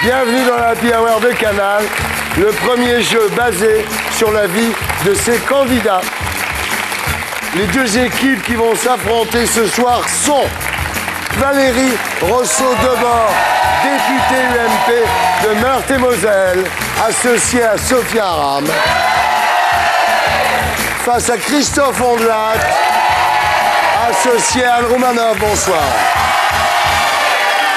Bienvenue dans la Happy Hour de Canal, le premier jeu basé sur la vie de ses candidats. Les deux équipes qui vont s'affronter ce soir sont Valérie Rousseau-Debord, députée UMP de Meurthe-et-Moselle, associée à Sophia Aram, face à Christophe Ondelat, associé à Anne Roumanoff. Bonsoir.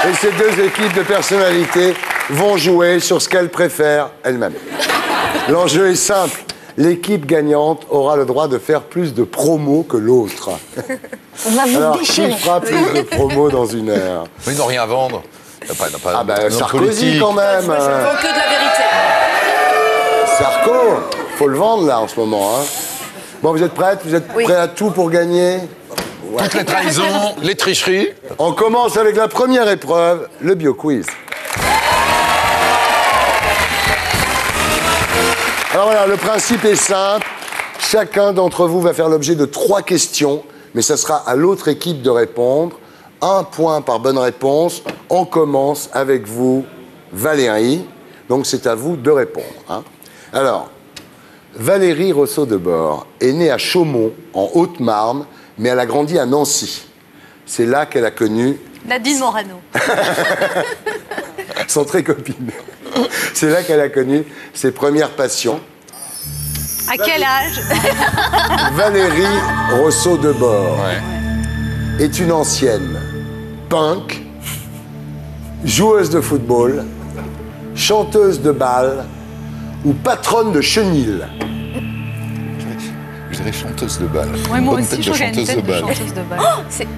Et ces deux équipes de personnalités vont jouer sur ce qu'elles préfèrent elles-mêmes. L'enjeu est simple. L'équipe gagnante aura le droit de faire plus de promos que l'autre. On va vous Alors, déchirer. qui fera plus de promos dans une heure? Mais ils n'ont rien à vendre. Ah ben, Sarkozy quand même. Je ne vends que de la vérité. Sarko, faut le vendre là en ce moment. Hein. Bon, vous êtes prêtes? Vous êtes prêts à tout pour gagner? Ouais. Toutes les trahisons, les tricheries. On commence avec la première épreuve, le bio-quiz. Alors voilà, le principe est simple. Chacun d'entre vous va faire l'objet de 3 questions, mais ça sera à l'autre équipe de répondre. 1 point par bonne réponse. On commence avec vous, Valérie. Donc c'est à vous de répondre. Hein. Alors, Valérie Rousseau-Debord est née à Chaumont, en Haute-Marne, mais elle a grandi à Nancy. C'est là qu'elle a connu... Nadine Morano. sont très copines. C'est là qu'elle a connu ses premières passions. À quel âge? Valérie Rousseau-Debord est une ancienne punk, joueuse de football, chanteuse de bal ou patronne de chenil. Je dirais chanteuse de bal. Ouais, moi Bonne aussi, tête je de regarde une chanteuse de tête de bal. chanteuse de bal.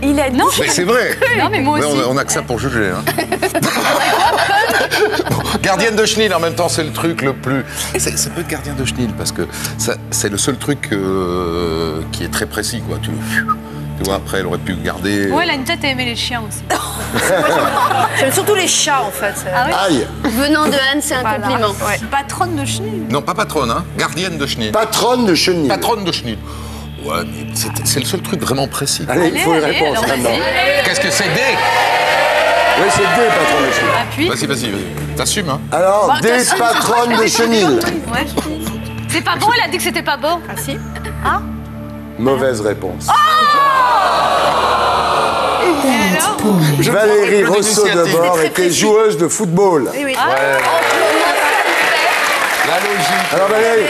Il a dit. Non, Mais c'est vrai. Non, mais moi aussi. On a que ça pour juger. Hein. Bon, gardienne de chenil, en même temps, c'est le truc le plus... C'est pas être gardien de chenil, parce que c'est le seul truc qui est très précis, quoi. Tu vois, après, elle aurait pu garder... Ouais, elle a une tête à aimer les chiens aussi. J'aime surtout les chats, en fait. Ah oui? Aïe, Venant de Anne, c'est un Voilà. compliment. Ouais. Patronne de chenille. Non, pas patronne, hein. Gardienne de chenil. patronne de chenil. Patronne de chenil. Ouais, mais c'est le seul truc vraiment précis. Allez, il faut une Allez, réponse alors, maintenant. vas-y. Qu'est-ce que c'est D? Oui, c'est des patronnes de chenil. Appuie. Vas-y. T'assumes, hein. Alors, Bah, des t'assumes. patronnes de chenil. Ouais. C'est pas bon, elle a dit que c'était pas bon. Ah si. Mauvaise réponse. Et alors? Valérie Peu Rousseau-Debord Très était précis. joueuse de football. Oui, oui. La logique. Alors Valérie,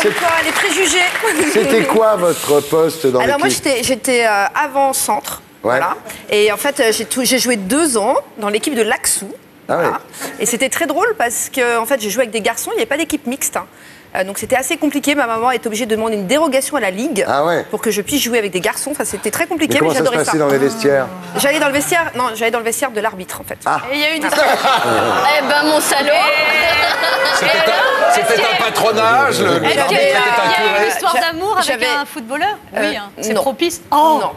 Comme quoi, les préjugés. c'était quoi votre poste dans Alors moi, l'équipe? j'étais avant-centre. Ouais. Voilà. Et en fait, j'ai joué 2 ans dans l'équipe de Laxou. Ah ouais. Voilà. Et c'était très drôle parce que en fait, j'ai joué avec des garçons, il n'y avait pas d'équipe mixte. Hein. Donc c'était assez compliqué. Ma maman était obligée de demander une dérogation à la Ligue pour que je puisse jouer avec des garçons. Enfin, c'était très compliqué, Mais comment mais ça se j'adorais ça. passait dans les vestiaires? J'allais dans le vestiaire, non, j'allais dans le vestiaire de l'arbitre en fait. Et il y a eu une histoire. Eh ben, mon salaud. C'était un patronage. Le Est-ce l'arbitre qu'il y a était un eu une curé. histoire d'amour avec j'avais- un footballeur? Oui, hein. C'est non. propice. Non, non.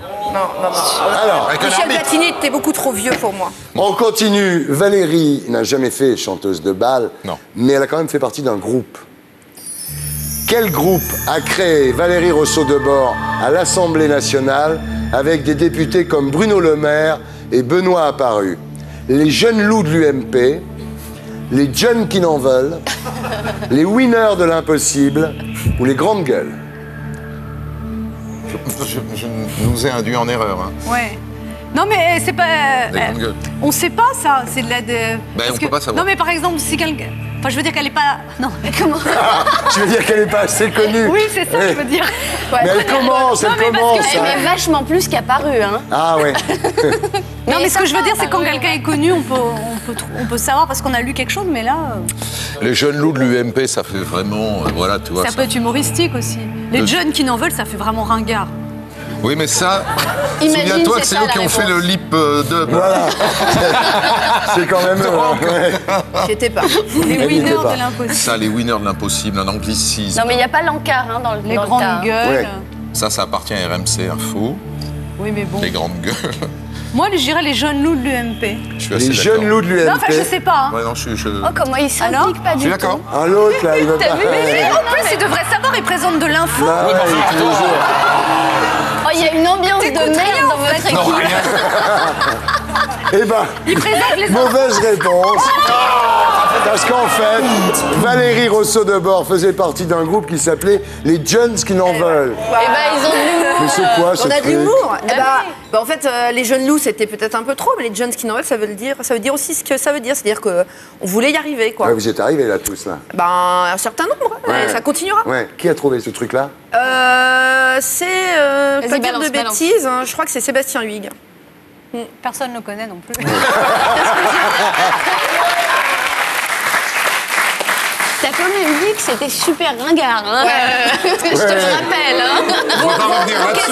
Alors, Avec un Michel arbitre. Platini était beaucoup trop vieux pour moi. on continue. Valérie n'a jamais fait chanteuse de bal, Non. mais elle a quand même fait partie d'un groupe. Quel groupe a créé Valérie Rousseau-Debord à l'Assemblée nationale avec des députés comme Bruno Le Maire et Benoît Apparu? Les jeunes loups de l'UMP, les jeunes qui n'en veulent, les winners de l'impossible ou les grandes gueules? Je nous ai induit en erreur. Hein. Ouais. Non, mais c'est pas. Des grandes gueules. On sait pas ça. C'est de la. Parce on que- peut pas savoir. Non, mais par exemple, si quelqu'un. Enfin, je veux dire qu'elle est pas. Non, mais comment? Je veux dire qu'elle n'est pas assez connue. Oui, c'est ça, je veux dire. Mais elle commence, Non, elle mais parce commence. que- hein. mais vachement plus qu'apparu, hein. Ah ouais. Non, mais ce que je veux dire, c'est quand quelqu'un est connu, on peut savoir parce qu'on a lu quelque chose, mais là, Les jeunes loups de l'UMP, ça fait vraiment... voilà, tu vois. ça peut être humoristique aussi. Les De- jeunes qui n'en veulent, ça fait vraiment ringard. Oui, mais ça... Imagine, Souviens-toi que c'est c'est ça, eux qui la ont fait le réponse. lip dub. Voilà. C'est quand même eux. hein. Ouais. J'y étais pas. Les Elle winners n'y était pas. de l'impossible. Ça, les winners de l'impossible, un anglicisme. Non, mais il n'y a pas l'encart, hein, dans le Les dans le grandes tas. gueules. Ouais. Ça appartient à RMC Info. Oui, mais bon. Les grandes gueules. Moi, je dirais les jeunes loups de l'UMP. Je suis assez Les d'accord. jeunes loups de l'UMP. Non, enfin, je sais pas. Hein. Ouais, non, je... Oh, comment il s'implique pas Je du suis tout. d'accord. Ah, l'autre, là, il veut pas. T'as vu? Mais en plus, il devrait savoir, il présente de l'info. Ah ouais, il est toujours. Oh, il y a une ambiance de T'écoutes merde rien, dans en fait. votre Non, équipe. rien. Eh ben, Il présente les mauvaise réponse. Parce qu'en fait, Valérie Rousseau-de-Bord faisait partie d'un groupe qui s'appelait les Jeunes qui n'en veulent. Eh ben, ils ont de l'humour. Mais c'est quoi ce On a truc de l'humour. En fait, les jeunes loups, c'était peut-être un peu trop, mais les jeunes qui n'en veulent, ça veut dire aussi ce que ça veut dire. C'est-à-dire qu'on voulait y arriver, quoi. Ouais, vous êtes arrivés là tous là. Un certain nombre, Ouais. et ça continuera. Ouais. Qui a trouvé ce truc-là? C'est, Vas-y, pas dire de balance. bêtises, hein, je crois que c'est Sébastien Huyghe. Personne ne le connaît non plus. T'as quand même dit que c'était super ringard. Hein. Je te le rappelle. Hein. On va pas revenir là-dessus.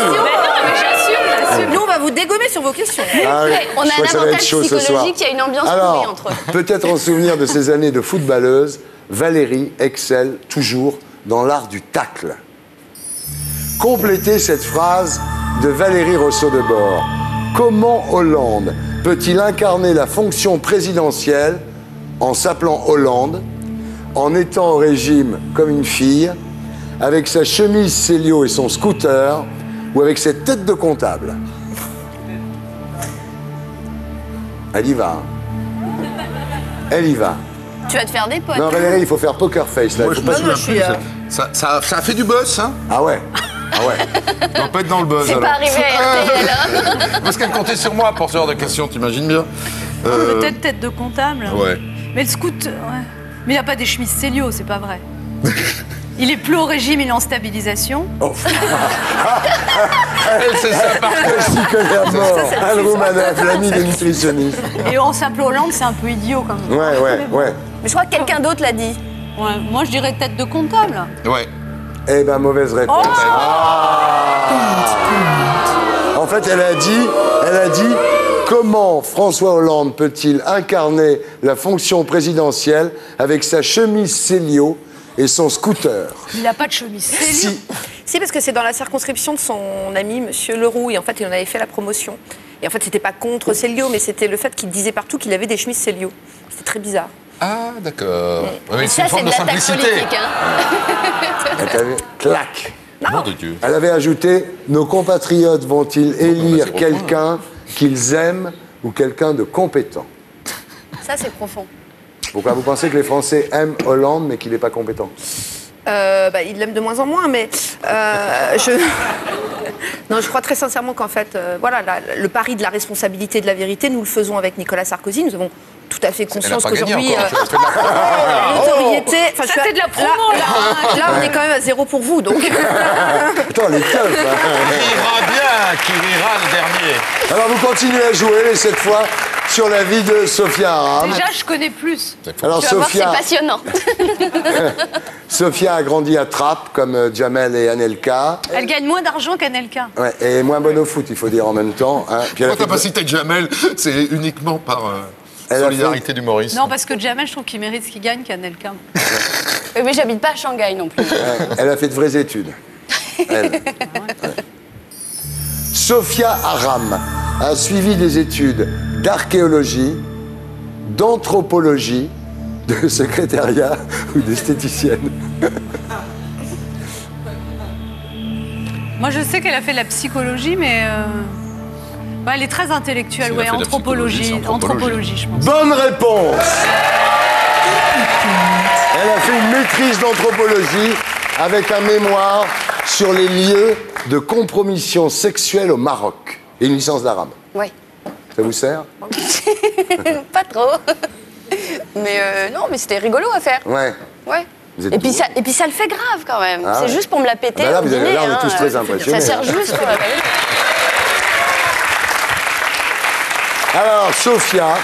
Mais j'assume. Nous, on va vous dégommer sur vos questions. Ah oui, On je a crois que ça un va être avantage chaud ce soir. psychologique, il y a une ambiance pourrie Alors, entre eux. peut-être en souvenir de ces années de footballeuse, Valérie excelle toujours dans l'art du tacle. Complétez cette phrase de Valérie Rousseau-de-Bord. Comment Hollande peut-il incarner la fonction présidentielle en s'appelant Hollande, en étant au régime comme une fille, avec sa chemise Célio et son scooter, ou avec cette tête de comptable? Elle y va. Hein. Elle y va. Tu vas te faire des potes. Non, Valérie, il faut faire poker face là. Moi, Il je faut pas- me souviens plus. Ça a fait du buzz, hein? Ah ouais. Ah ouais. On va pas être dans le buzz, C'est alors. pas arrivé à RTL. Hein. Parce qu'elle comptait sur moi pour ce genre de questions, t'imagines bien? Peut-être tête de comptable. Ouais. Mais le scout, ouais. Mais il n'y a pas des chemises Célio, c'est pas vrai. Il est plus au régime, il est en stabilisation. Oh. C'est ça, par contre. Je s'y connais à mort. Anne Roumanoff, l'ami des nutritionnistes. Et en s'appelant Hollande, c'est un peu idiot quand même. Ouais. Mais je crois que quelqu'un d'autre l'a dit. Ouais, moi, je dirais tête de comptable. Ouais. Eh ben, mauvaise réponse. En fait, elle a dit, comment François Hollande peut-il incarner la fonction présidentielle avec sa chemise Célio et son scooter? Il n'a pas de chemise Célio. Si, parce que c'est dans la circonscription de son ami, Monsieur Leroux, et en fait, il en avait fait la promotion. Et en fait, c'était pas contre Célio, mais c'était le fait qu'il disait partout qu'il avait des chemises Célio. C'était très bizarre. Ah, d'accord. Oui, Et ça, c'est de l'attaque politique. Hein. Elle avait clac. Nom de Dieu. Elle avait ajouté, nos compatriotes vont-ils élire c'est quelqu'un qu'ils aiment ou quelqu'un de compétent? Ça, c'est profond. Pourquoi vous pensez que les Français aiment Hollande mais qu'il n'est pas compétent? Il l'aime de moins en moins, mais non, je crois très sincèrement qu'en fait, le pari de la responsabilité de la vérité, nous le faisons avec Nicolas Sarkozy. Nous avons tout à fait conscience Elle a pas gagné qu'aujourd'hui, encore. Elle a fait de la- l'autorité... Ça, c'est de la promo, là. Là, on est quand même à 0 pour vous, donc... Attends, les keufs, hein. Qui ira bien, qui ira le dernier. Alors vous continuez à jouer, cette fois, sur la vie de Sophia Aram. Déjà, je connais plus. Alors Tu vas voir, c'est Sophia, passionnant. Sophia a grandi à Trappes, comme Jamel et Anelka. Elle gagne moins d'argent qu'Anelka. Ouais, et moins bonne au foot, il faut dire en même temps. Hein. Puis elle a Pourquoi t'as fait- pas cité Jamel? C'est uniquement par Elle a solidarité d'humoriste. Non, parce que Jamel, je trouve qu'il mérite ce qu'il gagne qu'Anelka. Mais j'habite pas à Shanghai non plus. Elle a fait de vraies études. Elle. Ouais. Sophia Aram a suivi des études d'archéologie, d'anthropologie, de secrétariat ou d'esthéticienne. Moi, je sais qu'elle a fait de la psychologie, mais elle est très intellectuelle. Si elle a Ouais, fait de la anthropologie, psychologie, c'est anthropologie. je pense. Bonne réponse. Elle a fait une maîtrise d'anthropologie avec un mémoire sur les lieux de compromission sexuelle au Maroc et une licence d'arabe. Oui. Ça vous sert? Pas trop. Mais non, mais c'était rigolo à faire. Ouais. Ouais. Vous êtes Et puis ça le fait grave quand même. Ah c'est ouais. juste pour me la péter. Bah là, au vous avez- dîner, là, on est hein. tous très impressionnés, Ça sert hein. juste pour la péter. Alors, Sophia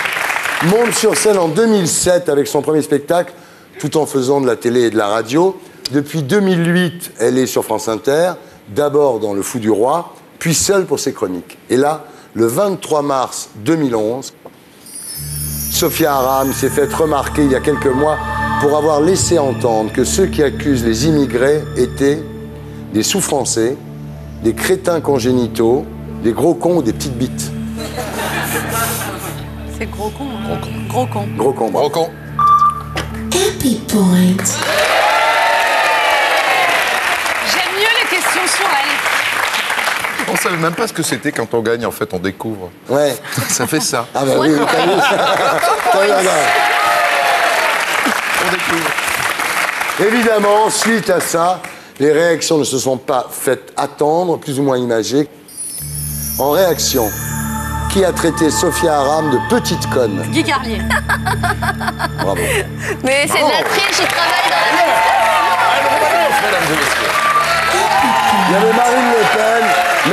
monte sur scène en 2007 avec son premier spectacle, tout en faisant de la télé et de la radio. Depuis 2008, elle est sur France Inter, d'abord dans Le Fou du Roi, puis seule pour ses chroniques. Et là, le 23 mars 2011, Sophia Aram s'est fait remarquer il y a quelques mois pour avoir laissé entendre que ceux qui accusent les immigrés étaient des sous-français, des crétins congénitaux, des gros cons ou des petites bites. C'est gros con. Hein. Gros con. Gros cons, bravo. Brocon. Happy Point. J'aime mieux les questions sur elle. savais même pas ce que c'était quand on gagne, en fait, on découvre. Ouais. Ça fait ça. Ah bah oui, t'as vu ça. On découvre. Évidemment, suite à ça, les réactions ne se sont pas faites attendre, plus ou moins imagées. En réaction, qui a traité Sophia Aram de petite conne? Guy Carlier. Bravo. Mais c'est de la triche, il travaille dans la même... Mesdames et messieurs. Il y avait Marine Le Pen,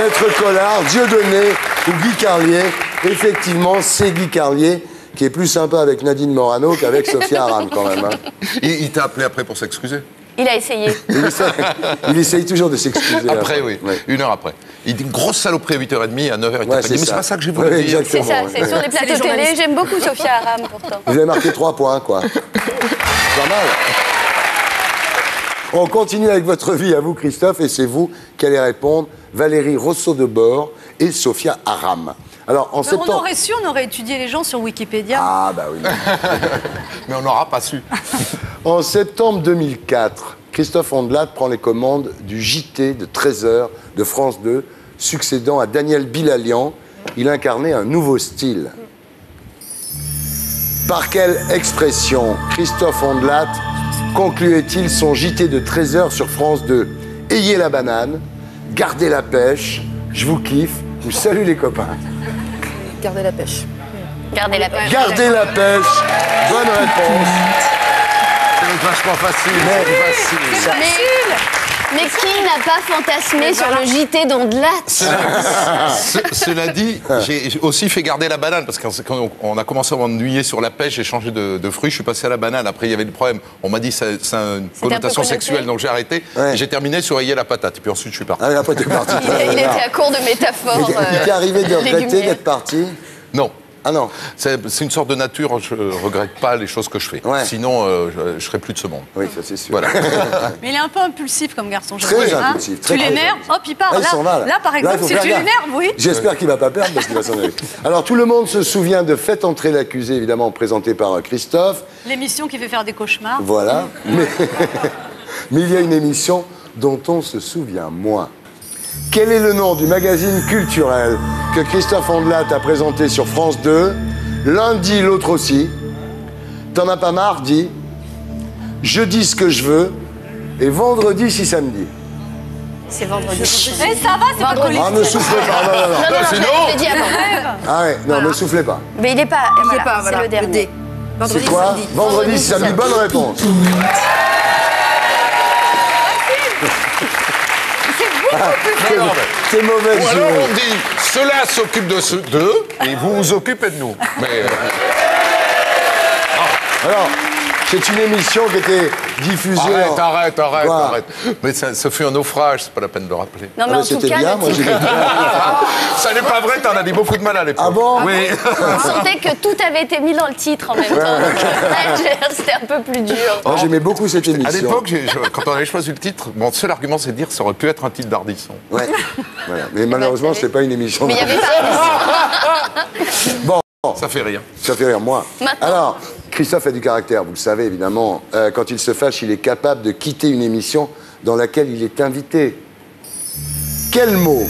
Maître Collard, Dieudonné ou Guy Carlier. Effectivement, c'est Guy Carlier qui est plus sympa avec Nadine Morano qu'avec Sophia Aram quand même. Hein. Il t'a appelé après pour s'excuser? Il a essayé. Il essaye toujours de s'excuser. Après, oui. Ouais. 1 heure après. Il dit une grosse saloperie à 8h30, à 9h, il t'a Ouais, dit, mais c'est pas ça que j'ai voulu dire. C'est ça, c'est sur les plateaux télé. J'aime beaucoup Sophia Aram, pourtant. Vous avez marqué 3 points, quoi. Pas mal. On continue avec votre vie à vous, Christophe, et c'est vous qui allez répondre. Valérie Rousseau-de-Bord et Sophia Aram. Alors, en septembre... On aurait su, on aurait étudié les gens sur Wikipédia. Ah, bah oui. Mais on n'aura pas su. En septembre 2004, Christophe Ondelat prend les commandes du JT de 13h de France 2, succédant à Daniel Bilalian. Il incarnait un nouveau style. Par quelle expression Christophe Ondelat concluait-il son JT de 13h sur France 2? Ayez la banane, gardez la pêche, je vous kiffe, ou salut les copains. Gardez la pêche. Gardez la pêche. Gardez la pêche, bonne réponse. C'est vachement facile. C'est facile. Mais qui n'a pas fantasmé sur le JT d'Ondelat? Cela dit, j'ai aussi fait garder la banane, parce que quand on a commencé à m'ennuyer sur la pêche, j'ai changé de fruit, je suis passé à la banane. Après, il y avait le problème. On m'a dit ça a une connotation sexuelle, donc j'ai arrêté. Ouais. Et j'ai terminé sur ayez la patate. Et puis ensuite, je suis parti. Ah, après, t'es parti. Il était à court de métaphores. Il t'est arrivé de regretter légumières. d'être parti? Non. Ah non. C'est une sorte de nature, je regrette pas les choses que je fais. Ouais. Sinon, je serais plus de ce monde. Oui, ça c'est sûr. Voilà. Mais il est un peu impulsif comme garçon. je Très trouve, hein. impulsif, Tu très l'énerves, impulsif. hop, il part. Ah, il s'en va, Là, par Là, il exemple, faut si faire tu gaffe. l'énerves, oui. J'espère qu'il ne va pas perdre parce qu'il va s'en aller. Alors, tout le monde se souvient de Faites entrer l'accusé, évidemment, présenté par Christophe. L'émission qui fait faire des cauchemars. Voilà. Mais il y a une émission dont on se souvient moins. Quel est le nom du magazine culturel que Christophe Ondelat a présenté sur France 2? Lundi, l'autre aussi. T'en as pas marre, dit. Je dis ce que je veux. Et vendredi, si samedi. C'est vendredi. Eh, ça va, c'est pas collectif. Ah, ne soufflez pas. Non, non, non. Non, sinon- je l'ai dit avant. Ah ouais, non, ne soufflez pas. Mais il n'est pas. Il Voilà, est pas, c'est voilà, le dernier. D. C'est quoi? samedi. Vendredi, si samedi. Bonne réponse. C'est mauvais. Ou alors on dit, cela s'occupe d'eux et vous vous occupez de nous. Mais Alors, c'est une émission qui était diffusée. arrête. Mais ça fut un naufrage, c'est pas la peine de le rappeler. Non, mais en tout C'était cas, bien, le moi j'ai titre, Ça n'est pas vrai, t'en as dit beaucoup de mal à l'époque. Ah bon? Oui. on sentait que tout avait été mis dans le titre en même temps. Donc, c'était un peu plus dur. Oh, j'aimais beaucoup cette émission. À l'époque, quand on avait choisi le titre, mon seul argument c'est de dire que ça aurait pu être un titre d'Ardisson. Ouais. Voilà. Mais malheureusement, c'est pas une émission. Mais il n'y avait pas. Bon, Ça fait rire. ça fait rire, moi. Maintenant. Alors, Christophe a du caractère, vous le savez évidemment. Quand il se fâche, il est capable de quitter une émission dans laquelle il est invité. Quel mot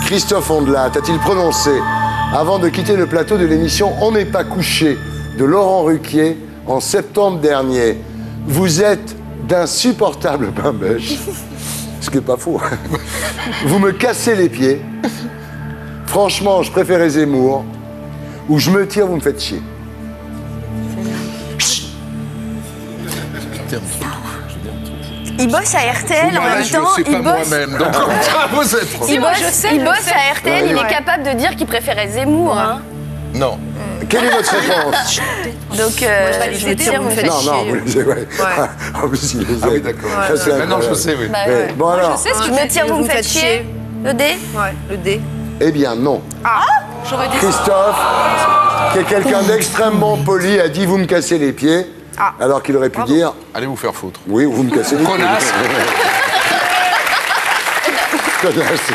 Christophe Ondelat a-t-il prononcé avant de quitter le plateau de l'émission On n'est pas couché de Laurent Ruquier en septembre dernier? Vous êtes d'insupportables bain-bêches. Ce qui n'est pas faux. Vous me cassez les pieds. Franchement, je préférais Zemmour. Ou je me tire, vous me faites chier. Il bosse à RTL en même je ne temps. sais pas Il bosse. moi-même. Donc, comme ça, vous êtes. Il moi, bosse, je sais, il je bosse sais. à RTL, il Ouais. est capable de dire qu'il préférait Zemmour. Hein. Non. Quelle est votre réponse? Donc, vais je les me tire, vous me faites Non, non, vous chier. les ouais. En plus, il les Ah oui, aide. d'accord. Ça, c'est Maintenant, je incroyable. sais, oui. Bah, Ouais. ouais. Bon alors, Je sais ce que Je tu me veux tire, dire. vous me faites chier. Le D. Ouais, le D. eh bien non. J'aurais dit Christophe, qui est quelqu'un d'extrêmement poli, a dit vous me cassez les pieds, Ah. alors qu'il aurait pu dire Allez vous faire foutre. oui, vous me cassez les pieds. Connasse. Connasse.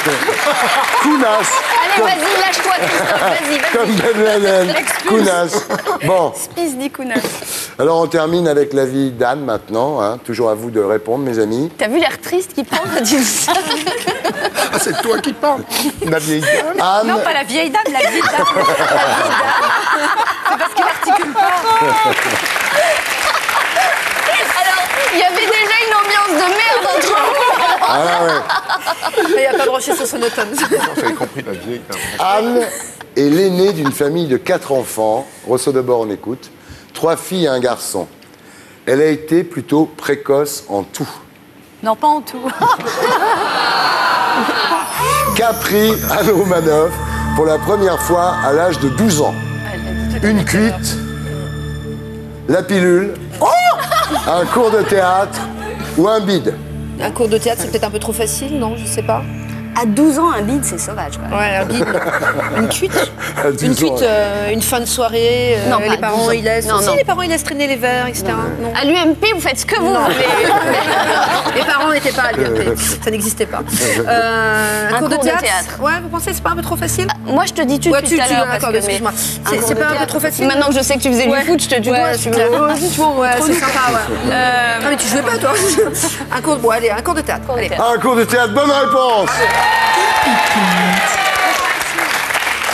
Counasse. Allez, vas-y, lâche-toi, Christophe, vas-y. Comme Ben Laden, Kounas. Bon. Spice dit Kounas. Alors on termine avec l'avis d'Anne maintenant. Hein. Toujours à vous de répondre, mes amis. T'as vu l'air triste qu'il prend quand tu dis ça? Ah, c'est toi qui parles. La vieille dame. Anne, Non, pas la vieille dame, la vieille dame. C'est parce qu'il articule pas. Alors, il y avait déjà une ambiance de merde entre vous. ah, ouais. Mais il n'y a pas de rocher sur son automne. J'avais compris la vieille dame. Anne est l'aînée d'une famille de 4 enfants. Rosso de bord, on écoute. 3 filles et un garçon. Elle a été plutôt précoce en tout. Non, pas en tout. Qu'a pris Anne Roumanoff pour la première fois à l'âge de 12 ans? Une cuite, la pilule, un cours de théâtre ou un bide? Un cours de théâtre, c'est peut-être un peu trop facile, non? Je sais pas. À 12 ans, un bide, c'est sauvage, quoi. Ouais, un bide. Une cuite. À 12 Une cuite, ans. une fin de soirée. Non, pas les à parents, 12 ans. ils laissent. Non, Si, non. les parents, ils laissent traîner les verres, etc. Non. À l'UMP, vous faites ce que vous voulez. Les parents n'étaient pas à l'UMP. Ça n'existait pas. Un cours de théâtre. Ouais, vous pensez que c'est pas un peu trop facile? Moi, je te dis tout Ouais, tout à l'heure. parce d'accord, que excuse-moi. un C'est cours de pas un peu théâtre. trop facile? Maintenant que je sais que tu faisais Ouais. du foot, je te tutoie. Ouais, tu c'est veux. clair. Ouais, c'est sympa, ouais. Ah, mais tu jouais pas, toi? Un cours, bon, allez, un cours de théâtre. Allez. Un cours de théâtre, bonne réponse.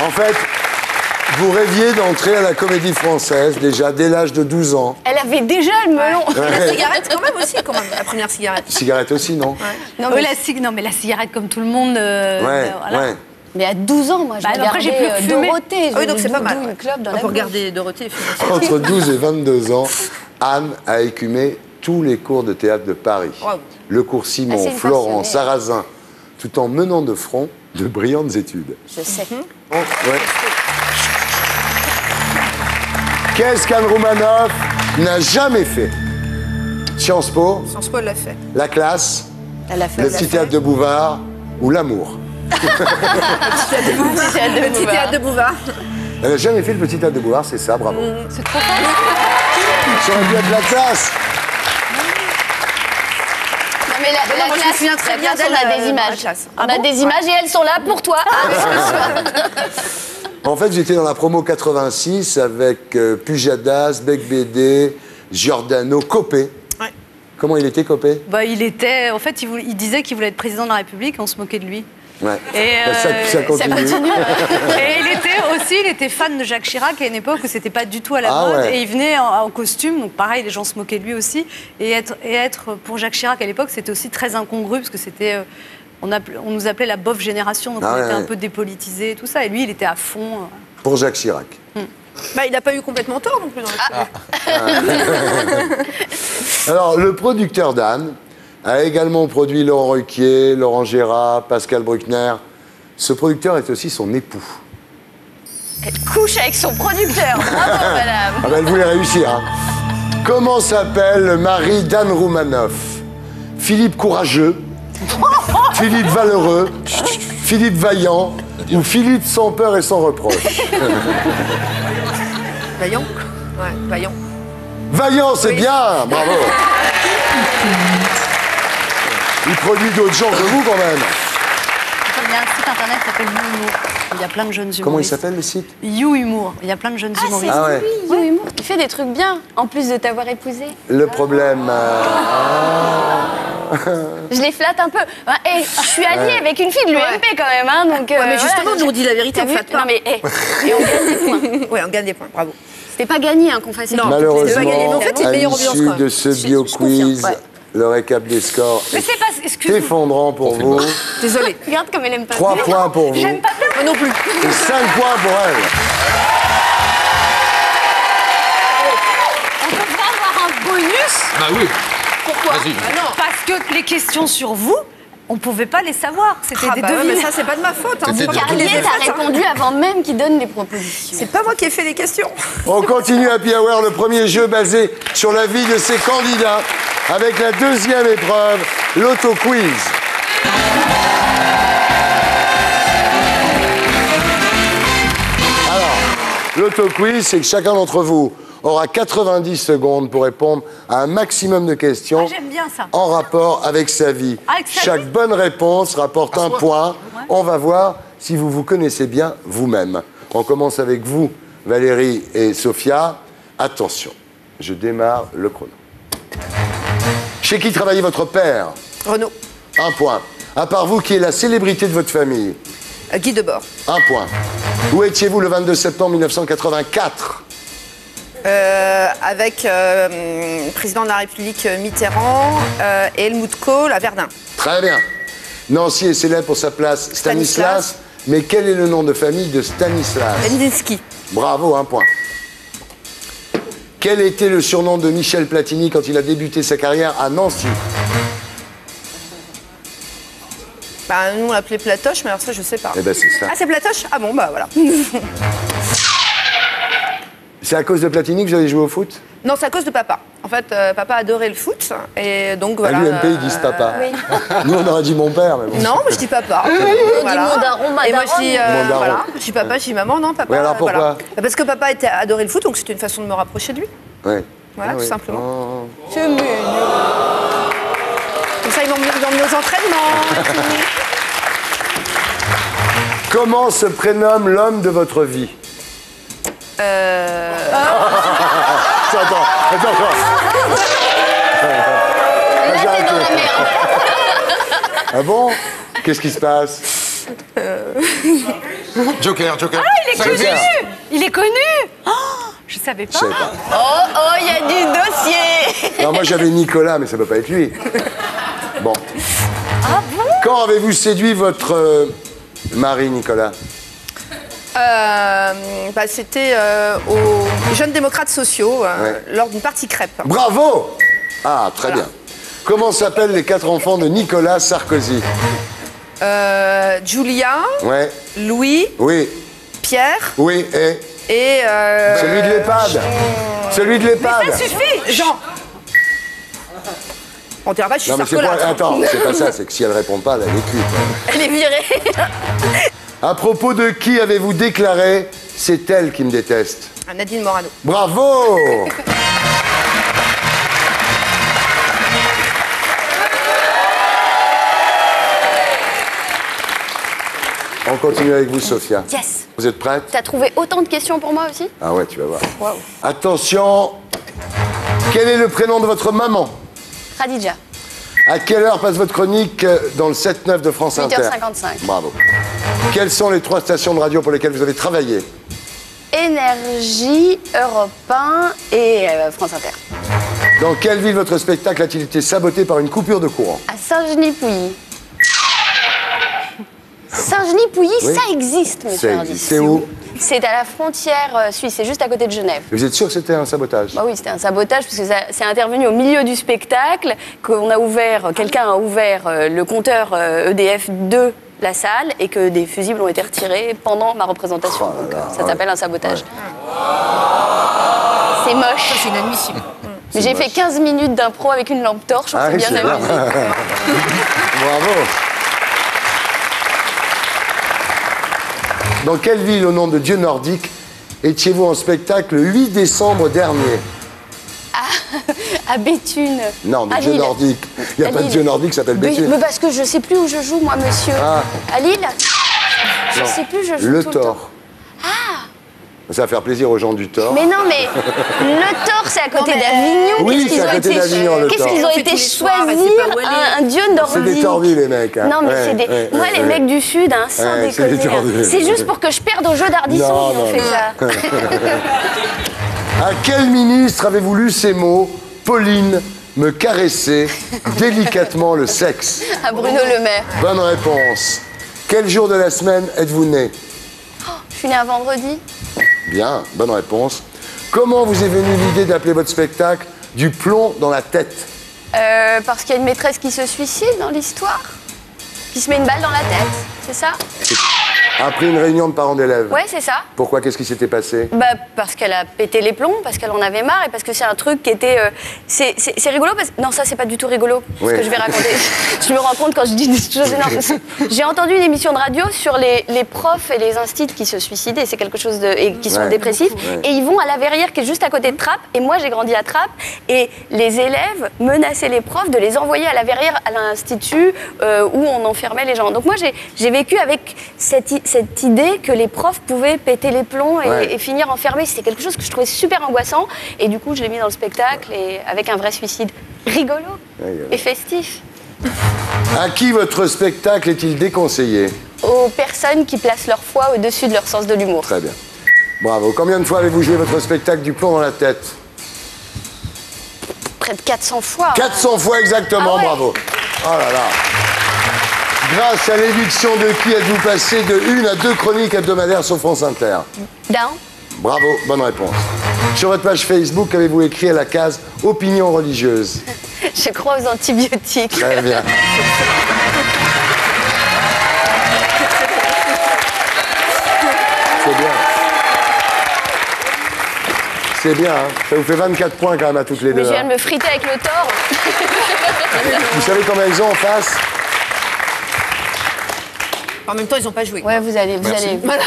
En fait, vous rêviez d'entrer à la Comédie Française déjà dès l'âge de 12 ans. Elle avait déjà le melon. La cigarette, quand même aussi, la première cigarette. Cigarette aussi, non? Non, Oui, mais, non, mais la cigarette, comme tout le monde. Ouais, voilà. ouais. mais à 12 ans, moi, je Bah, après, j'ai regardais plus fumé. Dorothée. Ah oui, donc c'est pas mal. Une clope dans On la peut bouche. regarder Dorothée. Entre 12 et 22 ans, Anne a écumé tous les cours de théâtre de Paris. Wow. Le cours Simon, Ah, c'est une Florent, passionnée. Sarrazin, tout en menant de front de brillantes études. Je sais. Oh, ouais. Qu'est-ce qu'Anne Roumanoff n'a jamais fait? Sciences Po, Sciences Po, elle l'a fait. la classe, Elle a fait. le petit théâtre de Bouvard ou l'amour? Le petit théâtre de Bouvard. Elle n'a jamais fait le petit théâtre de Bouvard, c'est ça, bravo. C'est trop fort. Ça aurait dû être la classe. Non, mais la moi, je me classe, souviens très la bien classe, d'elle, on a des dans la images. classe. On a des images et elles sont là pour toi. En fait, j'étais dans la promo 86 avec Pujadas, Becbédé, Giordano, Copé. Ouais. Comment il était, Copé? Bah, il était. En fait, il disait qu'il voulait être président de la République, on se moquait de lui. Ouais. Et, Bah, ça continue. Et il était fan de Jacques Chirac à une époque où c'était pas du tout à la Ah mode. ouais. Et il venait en costume, donc pareil, les gens se moquaient de lui aussi. Et être pour Jacques Chirac à l'époque, c'était aussi très incongru parce que c'était. On nous appelait la bof génération, donc Ah on ouais, était un ouais. peu dépolitisé et tout ça. Et lui, il était à fond. Pour Jacques Chirac. Bah, il n'a pas eu complètement tort non plus dans le Alors, le producteur d'Anne a également produit Laurent Ruquier, Laurent Gérard, Pascal Bruckner. Ce producteur est aussi son époux. Elle couche avec son producteur. Bravo, madame. Ah ben, elle voulait réussir. Hein. Comment s'appelle le mari d'Anne Roumanoff? Philippe Courageux, Philippe Valeureux, Philippe Vaillant ou Philippe sans peur et sans reproche? Vaillant. Ouais, Vaillant. Vaillant, c'est Oui. bien, bravo. Il produit d'autres gens que vous quand même. Il y a un site internet qui s'appelle You Humour. Il y a plein de jeunes humoristes. Comment il s'appelle le site? You Humour. Il y a plein de jeunes Ah, humoristes. c'est Ah ouais. lui, Yo Humour, qui fait des trucs bien, en plus de t'avoir épousé. Le problème. Je les flatte un peu. Et je suis alliée avec une fille de l'UMP quand même, hein, donc. Ouais, mais justement, voilà, nous on dit la vérité, T'as on vu flatte pas. Non mais, et on gagne des points. Ouais, on gagne des points, bravo. C'était pas gagné hein, qu'on fasse Non. équipe. Malheureusement, c'est pas gagné, mais en fait, c'est une à meilleure ambiance, l'issue quand même. de ce Je bio-quiz, confirme, ouais. le récap des scores Mais est c'est pas. Excuse-moi. effondrant pour vous. Désolée. Regarde comme elle aime pas. 3 points pour vous J'aime pas bien. Moi non plus. et 5 points pour elle. On devrait avoir un bonus Bah oui. Pourquoi? Vas-y. Ah non. parce que les questions sur vous, on pouvait pas les savoir. C'était Ah des bah ouais, mais devinettes. ça, c'est pas de ma faute. Hein. C'était C'est pas des moi qui les ai Carlier, faites, t'as hein. répondu avant même qu'il donne les propositions. C'est pas moi qui ai fait les questions. On continue Happy Hour, le premier jeu basé sur la vie de ses candidats, avec la deuxième épreuve, l'auto-quiz. Alors, l'auto-quiz, c'est que chacun d'entre vous aura 90 secondes pour répondre à un maximum de questions Ah, j'aime bien ça. en rapport avec sa vie. Avec sa Chaque vie. bonne réponse rapporte un point. On va voir si vous vous connaissez bien vous-même. On commence avec vous, Valérie et Sophia. Attention, je démarre le chrono. Chez qui travaillait votre père? Renaud. 1 point. À part vous, qui est la célébrité de votre famille? Guy Debord. 1 point. Où étiez-vous le 22 septembre 1984? Avec le président de la République Mitterrand et Helmut Kohl à Verdun. Très bien. Nancy est célèbre pour sa place Stanislas. Mais quel est le nom de famille de Stanislas? Benzinski. Bravo, 1 point. Quel était le surnom de Michel Platini quand il a débuté sa carrière à Nancy? Bah, nous, on l'appelait Platoche, mais alors ça, je sais pas. Eh ben, c'est ça. Ah, c'est Platoche? Ah bon, bah voilà. C'est à cause de Platini que vous avez joué au foot? Non, c'est à cause de papa. En fait, papa adorait le foot. Et donc, voilà. À l'UMP, ils disent papa. Oui. Nous, on aurait dit mon père, mais bon. Non, moi, je dis papa. Voilà. On dit mondaron, et moi, je dis, Mondaron. voilà. Je dis papa, je dis maman, non, papa. Oui, alors pourquoi? Voilà. Parce que papa adorait le foot, donc c'était une façon de me rapprocher de lui. Ouais. Voilà, Ah, tout oui. simplement. Oh. C'est mignon. Comme ça, ils vont m'emmener aux entraînements. Comment se prénomme l'homme de votre vie? Attends. Là, t'es dans la merde. Ah bon? Qu'est-ce qui se passe? Joker. Ah, il est Ça connu. veut dire. Il est connu. Oh, je savais pas. Je sais pas. Oh, il y a du dossier. Non, moi j'avais Nicolas, mais ça peut pas être lui. Bon. Ah bon? Quand avez-vous séduit votre mari, Nicolas? Bah, c'était aux jeunes démocrates sociaux lors d'une partie crêpe. Bravo! Ah, très bien. Comment s'appellent les 4 enfants de Nicolas Sarkozy? Julia, Ouais. Louis, Oui. Pierre Oui, et et... celui de l'EHPAD. Celui de l'EHPAD. Ça suffit, Jean. On dirait pas que je suis Non, mais c'est pas... sarcolate. Attends, c'est pas ça, c'est que si elle répond pas, elle est cuite. Elle est virée. À propos de qui avez-vous déclaré « c'est elle qui me déteste » Nadine Morano. Bravo! On continue avec vous, Sophia. Yes. Vous êtes prête? T'as trouvé autant de questions pour moi aussi? Ah ouais, tu vas voir. Waouh. Attention, quel est le prénom de votre maman? Khadija. À quelle heure passe votre chronique dans le 7-9 de France Inter? 8h55. Bravo. Quelles sont les 3 stations de radio pour lesquelles vous avez travaillé? Énergie, Europe 1 et France Inter. Dans quelle ville votre spectacle a-t-il été saboté par une coupure de courant? À Saint-Genis-Pouilly. Saint-Genis-Pouilly, Oui. ça existe, monsieur Ça Hardy. existe. C'est où? C'est à la frontière suisse, c'est juste à côté de Genève. Vous êtes sûr que c'était un sabotage? Bah oui, c'était un sabotage parce que c'est intervenu au milieu du spectacle, quelqu'un a ouvert le compteur EDF de la salle et que des fusibles ont été retirés pendant ma représentation. Oh là là, Donc, ça s'appelle un sabotage. Ouais. C'est moche. C'est inadmissible. Mais j'ai fait 15 minutes d'impro avec une lampe torche, on Ah s'est oui, bien c'est bien. amusé. Bravo. Dans quelle ville, au nom de Dieu nordique, étiez-vous en spectacle le 8 décembre dernier? À Béthune. Non, de à Dieu Lille. nordique. Il n'y a À pas de Lille. Dieu nordique qui s'appelle Béthune. Mais parce que je sais plus où je joue, moi, monsieur. Ah. À Lille? Je Non. sais plus, je joue Le tout le temps. Thor. Ça va faire plaisir aux gens du Thor. Mais non, mais le Thor, c'est à côté Non, mais- d'Avignon. Oui, Qu'est-ce qu'ils c'est à ont côté été- d'Avignon, le Qu'est-ce Thor. qu'ils ont On fait été tous les soirs, mais choisis c'est pas où elle est. un dieu nordique. C'est des tordus, les mecs. Hein. Non, mais Ouais, c'est des. ouais, Moi, ouais, les ouais. mecs du Sud, hein, sans Ouais, c'est des déconner. tordus. C'est juste pour que je perde au jeu d'Ardisson Non, qu'ils ont non, fait non. ça. À quel ministre avez-vous lu ces mots? Pauline, me caresser délicatement le sexe. À Bruno Le Maire. Bonne réponse. Quel jour de la semaine êtes-vous né? Je suis née un vendredi. Bien, bonne réponse. Comment vous est venue l'idée d'appeler votre spectacle Du plomb dans la tête? Parce qu'il y a une maîtresse qui se suicide dans l'histoire. Qui se met une balle dans la tête, c'est ça? Après une réunion de parents d'élèves. Ouais, c'est ça. Pourquoi? Qu'est-ce qui s'était passé? Bah, parce qu'elle a pété les plombs, parce qu'elle en avait marre et parce que c'est un truc qui était. C'est rigolo parce que. Non, ça, c'est pas du tout rigolo, ce Ouais. que je vais raconter. Je me rends compte quand je dis des choses énormes. J'ai entendu une émission de radio sur les profs et les instits qui se suicidaient, c'est quelque chose de. Et qui sont Ouais. dépressifs. Ouais. Et ils vont à la Verrière qui est juste à côté de Trappes. Et moi, j'ai grandi à Trappes. Et les élèves menaçaient les profs de les envoyer à la Verrière, à l'institut où on enfermait les gens. Donc moi, j'ai vécu avec cette cette idée que les profs pouvaient péter les plombs et finir enfermés. C'était quelque chose que je trouvais super angoissant. Et du coup, je l'ai mis dans le spectacle et avec un vrai suicide rigolo et festif. À qui votre spectacle est-il déconseillé? Aux personnes qui placent leur foi au-dessus de leur sens de l'humour. Très bien. Bravo. Combien de fois avez-vous joué votre spectacle du plomb dans la tête? Près de 400 fois. 400 fois exactement, bravo. Oh là là. Grâce à l'éviction de qui êtes-vous passé de 1 à 2 chroniques hebdomadaires sur France Inter? D'un. Bravo, bonne réponse. Sur votre page Facebook, avez-vous écrit à la case « Opinion religieuse » Je crois aux antibiotiques. Très bien. C'est bien. C'est bien, hein. Ça vous fait 24 points quand même à toutes les deux. Mais je viens de me friter avec le tort. Vous savez combien ils ont en face? En même temps, ils n'ont pas joué. Ouais, vous allez. Voilà.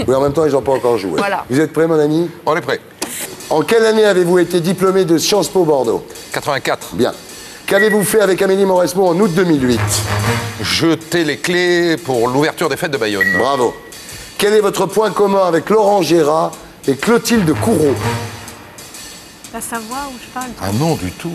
Oui, en même temps, ils n'ont pas encore joué. Voilà. Vous êtes prêts, mon ami? On est prêts. En quelle année avez-vous été diplômé de Sciences Po Bordeaux? 84. Bien. Qu'avez-vous fait avec Amélie Mauresmo en août 2008? Jeter les clés pour l'ouverture des fêtes de Bayonne. Bravo. Quel est votre point commun avec Laurent Gérard et Clotilde Courreau? La Savoie ou je sais pas. Ah non, du tout.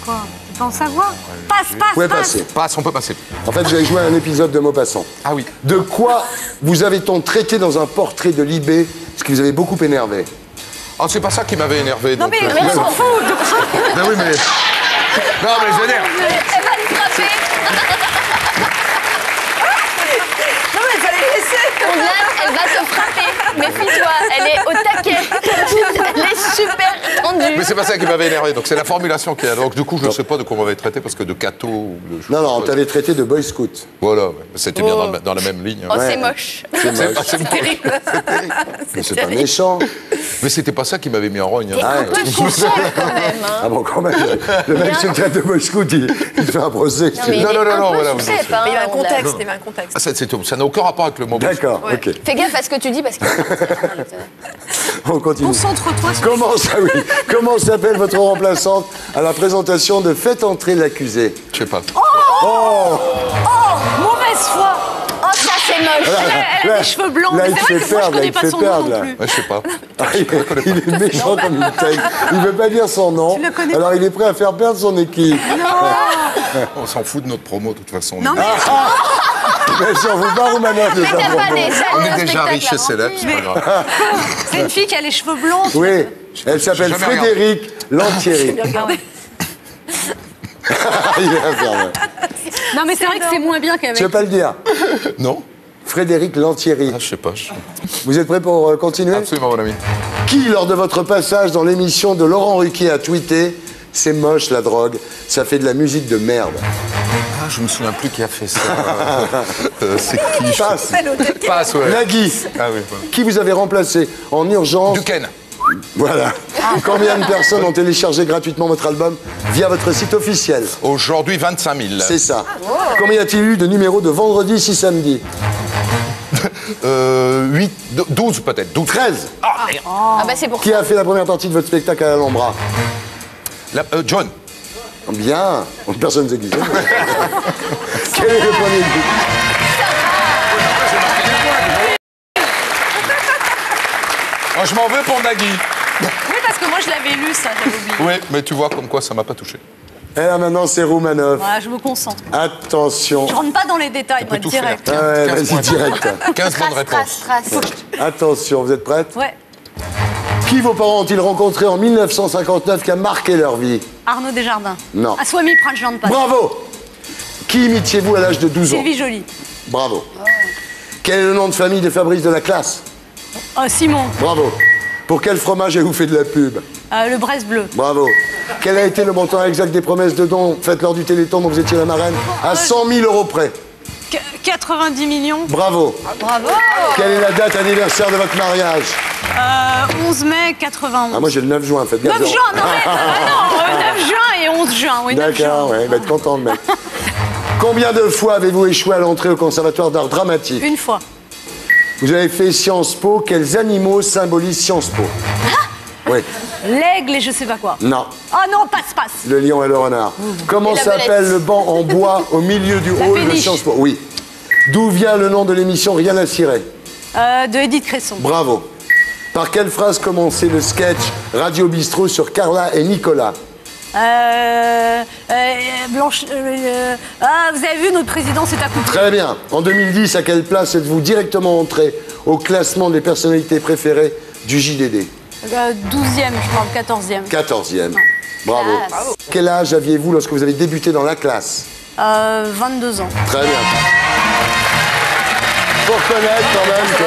Quoi? C'est pas en Savoie? Passe. Vous pouvez passer. Passe, on peut passer. En fait, j'ai joué à un épisode de Maupassant. Ah oui. De quoi vous avez-on traité dans un portrait de Libé, ce qui vous avait beaucoup énervé? Ah, c'est pas ça qui m'avait énervé. Non donc, mais on s'en fout. Ben oui, mais... Non, mais je veux dire... Elle va le frapper. Non, mais il fallait laisser. Là, elle va te frapper. Méfie-toi, elle est au taquet. Elle est super tendue. Mais c'est pas ça qui m'avait énervé, donc c'est la formulation qui est... Donc du coup, je ne sais pas de quoi on m'avait traité, parce que de cato... Non, on t'avait traité de Boy Scout. Voilà, ouais. C'était bien dans la même ligne. Oh, c'est moche. C'est Terrible. Mais c'est pas méchant. Mais c'était pas ça qui m'avait mis en rogne. T'es un peu fonceur quand même. Hein. Ah bon, quand même, le mec se traite de Boy Scout, il fait un procès. Non, mais il est un peu voilà. sous-cep, hein, Mais il y a un on l'a- contexte, il y avait un contexte. Ah, ça n'a aucun rapport avec le mot. D'accord, Ouais. ok. Fais gaffe à ce que tu dis parce que... On continue. Concentre-toi sur Comment s'appelle votre remplaçante à la présentation de Faites entrer l'accusé? Je sais pas. Oh, mauvaise foi. Oh, ça c'est moche. Elle a des cheveux blancs. Là, Mais il c'est te vrai fait que moi, je perdre, connais il te pas fait son nom perdre, non là. plus. Ouais, je sais pas. Ah, il est méchant comme une tête. Il veut pas dire son nom. Tu le connais Alors il est prêt à faire perdre son équipe. On s'en fout de notre promo, de toute façon. Non mais Mais si on vous pas Romanov de Mais sa t'as pas promo. des salles On de est déjà spectacle riche à et célèbre, c'est pas grave. c'est une fille qui a les cheveux blancs. Oui, elle s'appelle J'ai jamais Frédéric Lantieri. Ah ouais. Il est infernal. Non mais c'est vrai que c'est moins bien qu'avec. Tu veux pas le dire? Non? Frédéric Lantieri. Ah, je sais pas. Vous êtes prêts pour continuer? Absolument, mon ami. Qui, lors de votre passage dans l'émission de Laurent Ruquier, a tweeté « C'est moche la drogue, ça fait de la musique de merde Ah, je me souviens plus qui a fait ça. C'est qui? » Passe. Passe, ouais. Nagui, Ah oui, voilà. qui vous avez remplacé en urgence? Duquesne. Voilà. Combien de personnes ont téléchargé gratuitement votre album via votre site officiel? Aujourd'hui, 25 000. C'est ça. Combien y a-t-il eu de numéros de vendredi 6 samedi? 8, 12 peut-être. 12. 13. Ah bah c'est pour Qui a fait la première partie de votre spectacle à l'Alhambra? John. Bien. Personne ne sait qui c'est. Quel est le premier but? Oh, je m'en veux pour Nagui. Oui parce que moi je l'avais lu ça, j'avais oublié. Oui, mais tu vois comme quoi ça m'a pas touché. Et là maintenant c'est Romanov. Voilà, je me concentre. Attention. Je rentre pas dans les détails, moi, tout direct. faire. Ah ouais, 15 vas-y points. direct. 15 bonnes réponses. trace. Attention, vous êtes prêtes? Ouais. Qui vos parents ont-ils rencontré en 1959 qui a marqué leur vie? Arnaud Desjardins. Non. Aswami Pranjandpa. Bravo. Qui imitiez-vous à l'âge de 12 ans? Sylvie Joly. Bravo. Quel est le nom de famille de Fabrice de la classe? Simon. Bravo. Pour quel fromage avez-vous fait de la pub? Le Brest bleu. Bravo. Quel a été le montant exact des promesses de dons faites lors du Téléthon dont vous étiez la marraine? À 100 000 euros près. 90 millions. Bravo. Bravo. Quelle est la date anniversaire de votre mariage? 11 mai 91. Ah, moi j'ai le 9 juin, faites bien. 9 juin, non, mais, 9 juin et 11 juin. Oui, 9 juin. D'accord, ouais, il va être content le mec. Combien de fois avez-vous échoué à l'entrée au Conservatoire d'art dramatique? Une fois. Vous avez fait Sciences Po, quels animaux symbolisent Sciences Po? Oui. L'aigle et je sais pas quoi. Non. Ah non, passe. Le lion et le renard. Comment Et la s'appelle belette. le banc en bois au milieu du La hall de péniche. Sciences Po? Oui. D'où vient le nom de l'émission Rien à cirer? De Edith Cresson. Bravo. Par quelle phrase commençait le sketch Radio Bistrot sur Carla et Nicolas? Blanche. Vous avez vu, notre président s'est accouplé. Très bien. En 2010, à quelle place êtes-vous directement entré au classement des personnalités préférées du JDD? 12e, je parle 14e. 14e. Bravo. Bravo. Quel âge aviez-vous lorsque vous avez débuté dans la classe? 22 ans. Très bien. Faut reconnaître quand même que...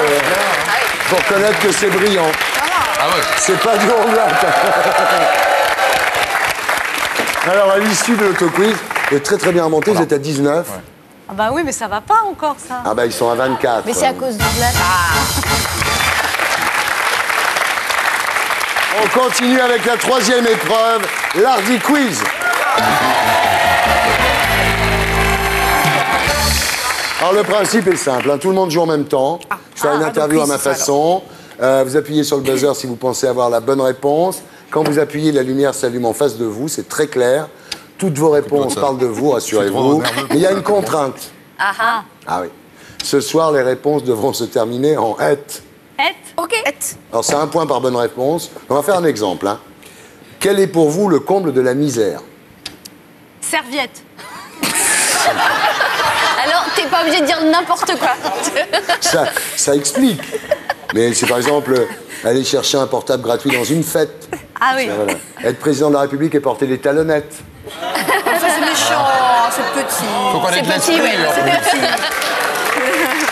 Faut reconnaître que c'est brillant. Ah ouais. C'est pas du rondelate. Alors, à l'issue de l'autoquiz, vous êtes très bien remonté, vous êtes à 19. Ouais. Ah bah oui, mais ça va pas encore, ça. Ah bah ils sont à 24. Mais c'est à cause de la... On continue avec la 3e épreuve, l'Hardy Quiz. Alors le principe est simple, hein, tout le monde joue en même temps. Je fais une interview à ma façon. Vous appuyez sur le buzzer si vous pensez avoir la bonne réponse. Quand vous appuyez, la lumière s'allume en face de vous, c'est très clair. Toutes vos réponses parlent de vous, rassurez-vous. Mais il y a une contrainte. Ah oui. Ce soir, les réponses devront se terminer en « et ». Ok. Alors c'est un point par bonne réponse. On va faire un exemple. Hein. Quel est pour vous le comble de la misère? Serviette. Alors, t'es pas obligé de dire n'importe quoi. Ça explique. Mais c'est par exemple aller chercher un portable gratuit dans une fête. Ah oui. Voilà. Être président de la République et porter des talonnettes. Ça, c'est méchant, c'est petit. Faut connaître petit, l'esprit. ouais, en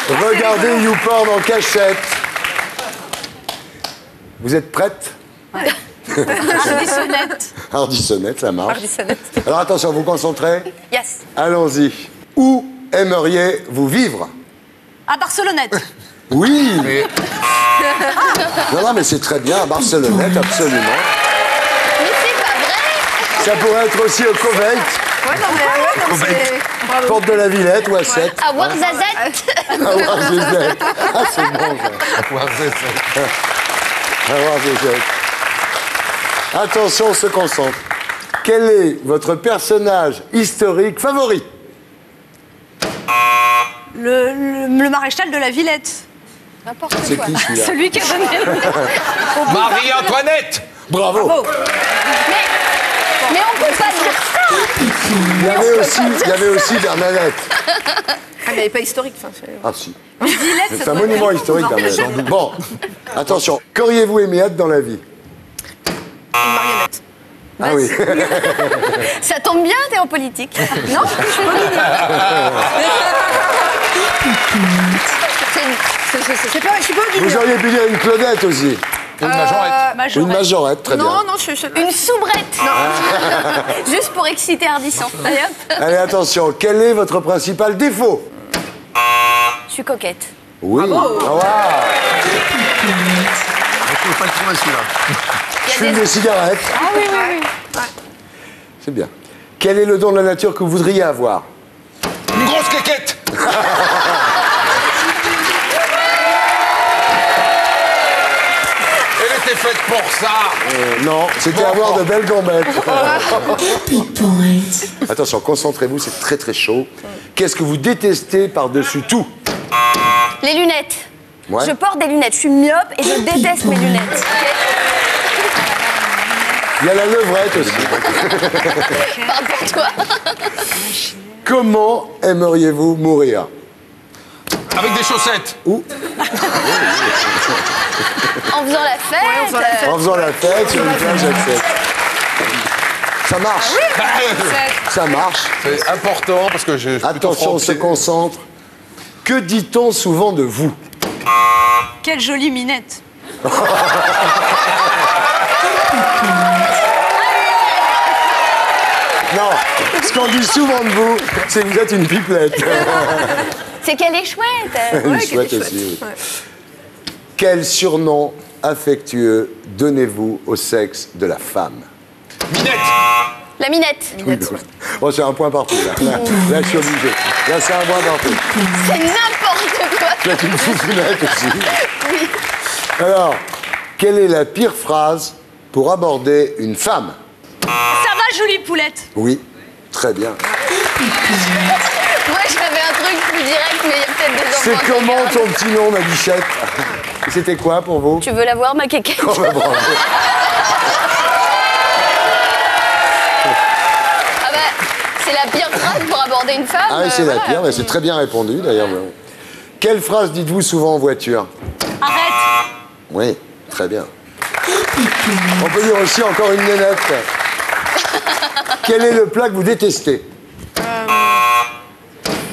plus. Regardez YouPorn en cachette. Vous êtes prête? Ardissonnette. Ardissonnette, ça marche. Ardissonnette. Alors attention, vous concentrez. Yes. Allons-y. Où aimeriez-vous vivre? À Barcelonnette. Oui. Non, mais c'est très bien, à Barcelonnette, absolument. Mais c'est pas vrai. Ça pourrait être aussi au Koweït, Ouais, non, c'est... Bravo. Porte de la Villette ou à 7. À Ouarzazate. À Ouarzazate. Ah, c'est bon, ça. À Ouarzazate. Attention, on se concentre. Quel est votre personnage historique favori? Le maréchal de la Villette. N'importe C'est quoi. qui celui-là? Celui qui a donné le... Marie-Antoinette. Bravo. Mais on peut pas dire ça. Il y avait aussi Bernadette. Ah, mais elle n'est pas historique. Ah si. Villette, C'est un monument historique, Bernadette. Bon, attention. Qu'auriez-vous aimé être dans la vie? Une marionnette. Ah oui. Ça tombe bien, t'es en politique. Non, je suis pas Je suis pas Vous auriez pu dire une Claudette aussi. Une majorette. Une majorette, très bien. Non, je... Une soubrette. Juste pour exciter Ardisson. Allez hop. Allez, attention. Quel est votre principal défaut? Je suis coquette. Oui. Bravo. Ah, wow. Je peux pas le trouver celui-là. Je fume des cigarettes. Ah oui. C'est bien. Quel est le don de la nature que vous voudriez avoir? Une grosse quéquette. Elle était faite pour ça. Non, c'était avoir de belles gambettes. Happy point. Attention, concentrez-vous, c'est très chaud. Qu'est-ce que vous détestez par-dessus tout? Les lunettes. Ouais. Je porte des lunettes. Je suis myope et je déteste mes lunettes. Il y a la levrette aussi. Parle pour toi. Comment aimeriez-vous mourir? Avec des chaussettes. Où? En faisant la fête. En faisant la fête sur une plage avec fête. Ça marche. Ça marche. C'est important parce que je. Attention, on se concentre. Que dit-on souvent de vous? Quelle jolie minette. Non, ce qu'on dit souvent de vous, c'est que vous êtes une pipelette. C'est qu'elle est chouette. Elle est chouette aussi, oui. Quel surnom affectueux donnez-vous au sexe de la femme? Minette. La minette. Bon, c'est un point partout, là. Là, je suis obligé. Là, c'est un point partout. C'est n'importe quoi. Tu es une foufounette aussi. Oui. Alors, quelle est la pire phrase pour aborder une femme? Ça va, jolie poulette. Oui, très bien. Moi, je rêvais un truc plus direct, mais il y a peut-être des enfants. C'est comment ton petit nom, ma bichette? C'était quoi pour vous? Tu veux la voir, ma kékette? Oh, bah, bravo. Ah bah, c'est la pire phrase pour aborder une femme. Ah oui, c'est la pire, mais c'est très bien répondu d'ailleurs. Quelle phrase dites-vous souvent en voiture? Arrête. Oui, très bien. On peut dire aussi encore une nénette. Quel est le plat que vous détestez?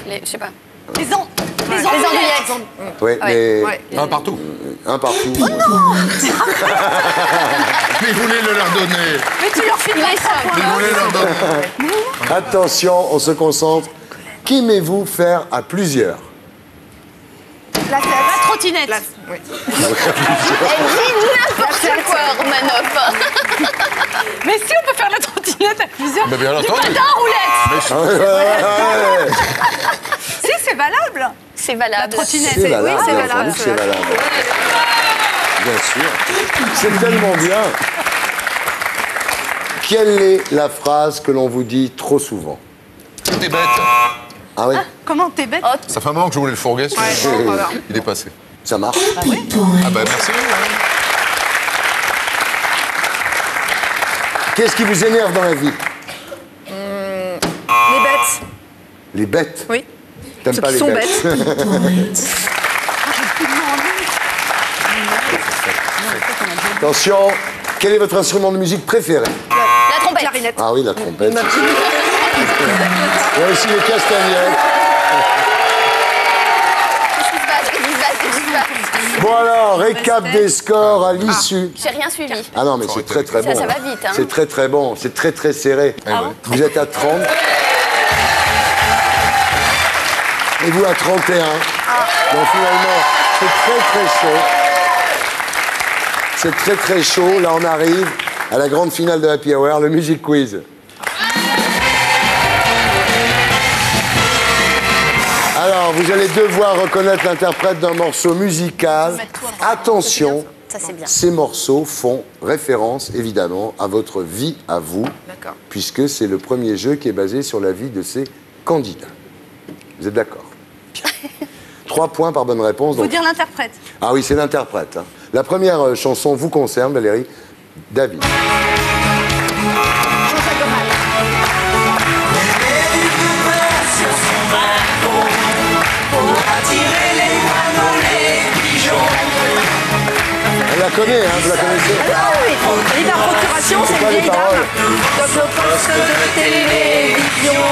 Je sais pas. Les andouillettes. Oui, mais... Un partout. Un partout. Mais il voulait le leur donner. Mais tu leur files les ça. Il voulait leur donner. Attention, on se concentre. Qu'aimez-vous faire à plusieurs? La tête. La trottinette. Oui. Elle dit n'importe quoi, Romanoff. Mais si on peut faire la trottinette à plusieurs. Mais bien Du entendu. patin à roulette. Ouais. Si, c'est valable. C'est valable. La trottinette. C'est valable, Oui, c'est bien valable. entendu, c'est valable. Bien sûr. C'est tellement bien. Quelle est la phrase que l'on vous dit trop souvent? T'es bête. Ah oui, Comment t'es bête? Ça fait un moment que je voulais le fourguer. Voilà. Il est passé. ça marche. Ah bah merci. Qu'est-ce qui vous énerve dans la vie? Les bêtes. Les bêtes? Oui. T'aimes Ceux pas qui les sont bêtes? Attention, quel est votre instrument de musique préféré? La trompette. Clarinette. Ah oui, la trompette. Il y a aussi les castagnettes. Bon alors, récap des scores à l'issue. J'ai rien suivi. Ah non, mais c'est très très bon. Ça va vite, hein. C'est très très bon, c'est très très serré. Vous êtes à 30. Et vous à 31. Donc finalement, c'est très très chaud. C'est très très chaud. Là, on arrive à la grande finale de Happy Hour, le Music Quiz. Alors, vous allez devoir reconnaître l'interprète d'un morceau musical. Attention, Ça, c'est bien. ces morceaux font référence, évidemment, à votre vie, à vous, puisque c'est le premier jeu qui est basé sur la vie de ces candidats. Vous êtes d'accord? 3 points par bonne réponse. Faut Donc... dire l'interprète. Ah oui, c'est l'interprète. Hein. La première chanson vous concerne, Valérie. David. Elle la connaît, hein, vous la connaissez? Ah oui, Libre à procuration, c'est pas une les vieille paroles. dame. Dans nos postes de télévision.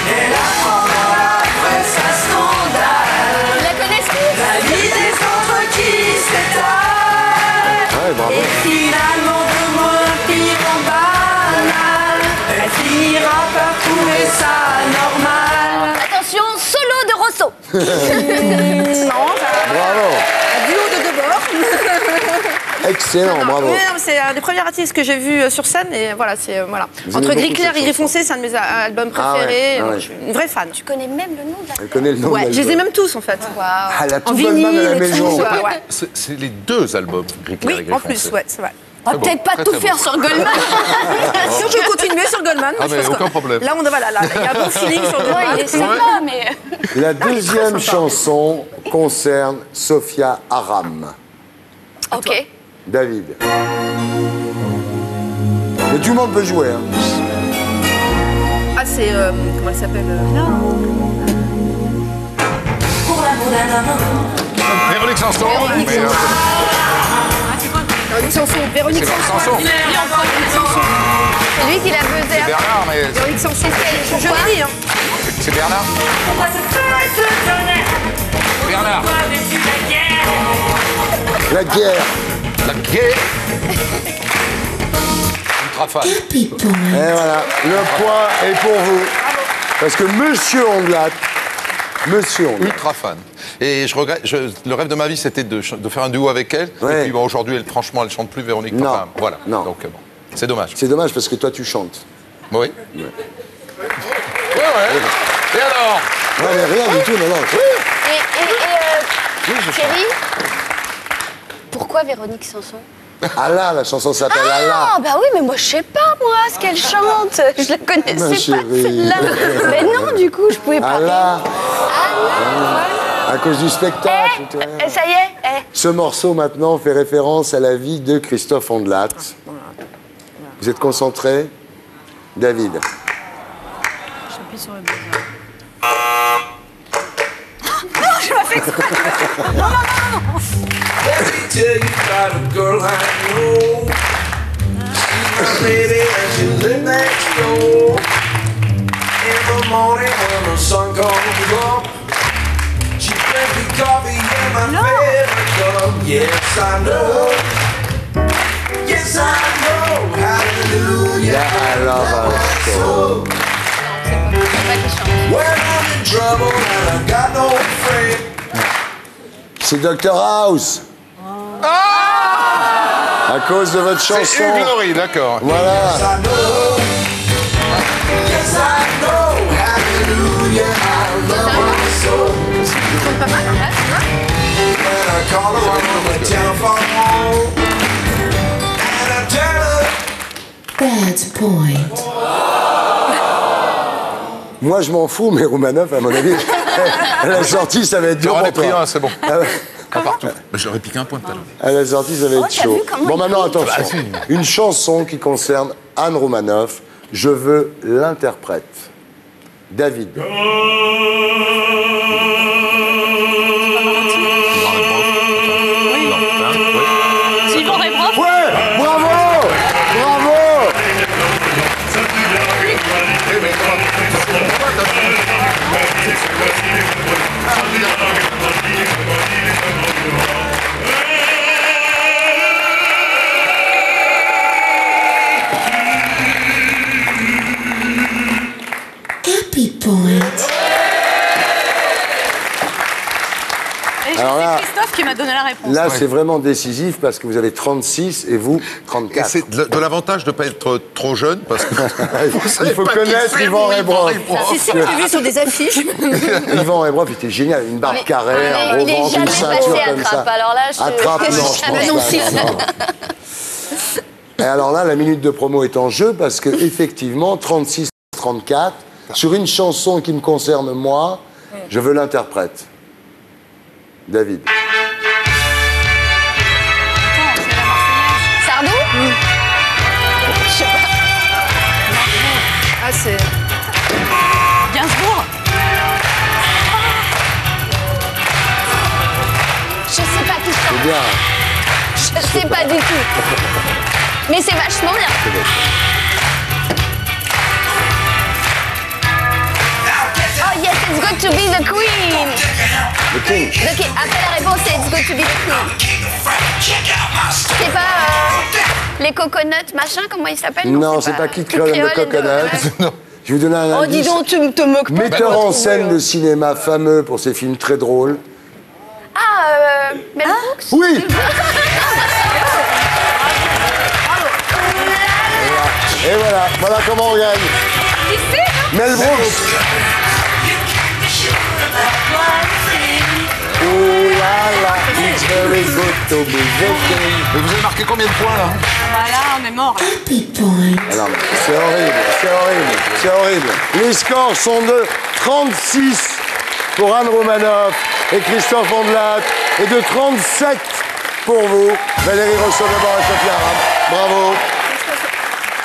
Et là, pendant la presse, un scandale. Ils la connaissent tous. La vie des autres qui s'étale. Ouais, bravo. Et finalement, de moins pire en banal. Elle finira par trouver ça normal. Attention, solo de Rosso. Non, Bravo. un duo de deux bords. Excellent, Non, bravo. oui, non, c'est un des premiers artistes que j'ai vu sur scène et voilà, c'est voilà. Vous Entre aimez Gris beaucoup clair cette et Gris chanson. foncé, c'est un de mes albums Ah ouais, préférés. ah ouais. Je suis une vraie fan. Tu connais même le nom de la Elle connaît le nom de Ouais, je les ai l'album. même tous en fait. Waouh. Ah, la En toute bonne manne à la vinyle et maison. tout. Ouais. C'est les deux albums, Gris clair et Oui, Gris en foncé. plus, ouais, c'est vrai. On va peut-être pas très, tout très faire bon. sur Goldman. Si on peut continuer sur Goldman, Ah, je mais pense aucun problème. Là, on voilà, là, il y a un bon feeling sur Ouais, Goldman. il est sympa, mais. La deuxième chanson concerne Sophia Aram. Ok. David. Mais tout le monde peut jouer. Hein. Ah, c'est comment elle s'appelle Véronique Sanson. Véronique mais, Sanson. Véronique Sanson. Véronique c'est Sanson. Sanson. C'est lui qui l'a buzzé. C'est Bernard, mais Véronique Sanson. Je l'ai dit, hein. c'est Bernard. Bernard. La guerre. La guerre. Ultra fan. Et voilà, le point est pour vous. Parce que Monsieur Ondelat, Ultra fan. Et je regrette, le rêve de ma vie, c'était de faire un duo avec elle. Ouais. Et puis bon, aujourd'hui, franchement, elle chante plus, Véronique. Non. Enfin, voilà. Non. Donc bon, c'est dommage. c'est dommage parce que toi tu chantes. Oui. Ouais. Et alors? Ouais, mais rien du tout, non, non. Chérie, pourquoi Véronique Sanson? Allah, la chanson s'appelle Allah. Ah, bah oui, mais moi, je sais pas, moi, ce qu'elle chante. Je la connaissais Ma pas, chérie. celle-là. Mais non, du coup, je pouvais pas. Allah. Allah. À cause du spectacle. tu vois. Ça y est, Ce morceau, maintenant, fait référence à la vie de Christophe Ondelat. Vous êtes concentrés? David. J'appuie sur le buzzer. Let me tell you about a girl I know. She's my lady and she lives next door. In the morning when the sun comes up, she brings me coffee in my favorite cup. Yes, I know. Yes, I know. Hallelujah. Yeah, I love her so. When I'm in trouble and I've got no friend. C'est Dr House. À cause de votre C'est chanson. Hugh Laurie, d'accord. Voilà. Yes, I know. Yes, I know. Hallelujah. I love my soul. When I call her on the telephone and I tell her. Bad point. Moi, je m'en fous, mais Roumanoff, à mon avis, à la sortie, ça va être dur J'en pour ai pris toi. un, c'est bon. Ah ouais. Partout. Je leur ai piqué un point tout à l'heure. À la sortie, ça va être t'as chaud. vu comment Bon, il maintenant, crie attention. Une chanson qui concerne Anne Roumanoff. Je veux l'interprète. David. Suivant les profs. Ouais, bravo, bravo. Happy point. Et Alors là- c'est Christophe qui m'a donné la réponse. Là, c'est vraiment décisif parce que vous avez 36 et vous, Et 34. c'est de l'avantage de ne pas être trop jeune parce que. Il faut connaître Yvan Rebroff. C'est ça que j'ai vu sur des affiches. Yvan Rebroff était génial. Une barbe carrée, un gros il est ventre, jamais une ceinture passé à comme Trappes, ça. alors là, je- À Trappes, non, je Jamais. pense pas. Non. Et alors là, la minute de promo est en jeu parce que effectivement, 36-34, sur une chanson qui me concerne moi, je veux l'interprète. David. Sardou Je sais pas. Ah, c'est. Gainsbourg. Je sais pas qui chante. C'est bien. Je sais pas du tout. Mais c'est vachement bien. Oh yes, it's good to be the queen. Le King. The King. Après la réponse, c'est it's good to be the queen. C'est pas les coconuts, machin, comment ils s'appellent? Non, c'est pas Kid Creole and the Coconuts. Non. Je vais vous donner un Oh, indice. dis donc, tu me te moques pas. Metteur en scène de cinéma fameux pour ses films très drôles. Ah, Mel Brooks. Oui. Et voilà, voilà comment on gagne. Mel Brooks. Oh là là, it's very good to be joking. Mais vous avez marqué combien de points là? Voilà, on est mort. Happy point. Alors, c'est horrible, c'est horrible, c'est horrible. Les scores sont de 36 pour Anne Roumanoff et Christophe Ondelat et de 37 pour vous, Valérie Rosso-Debord et Sophia Aram. Bravo.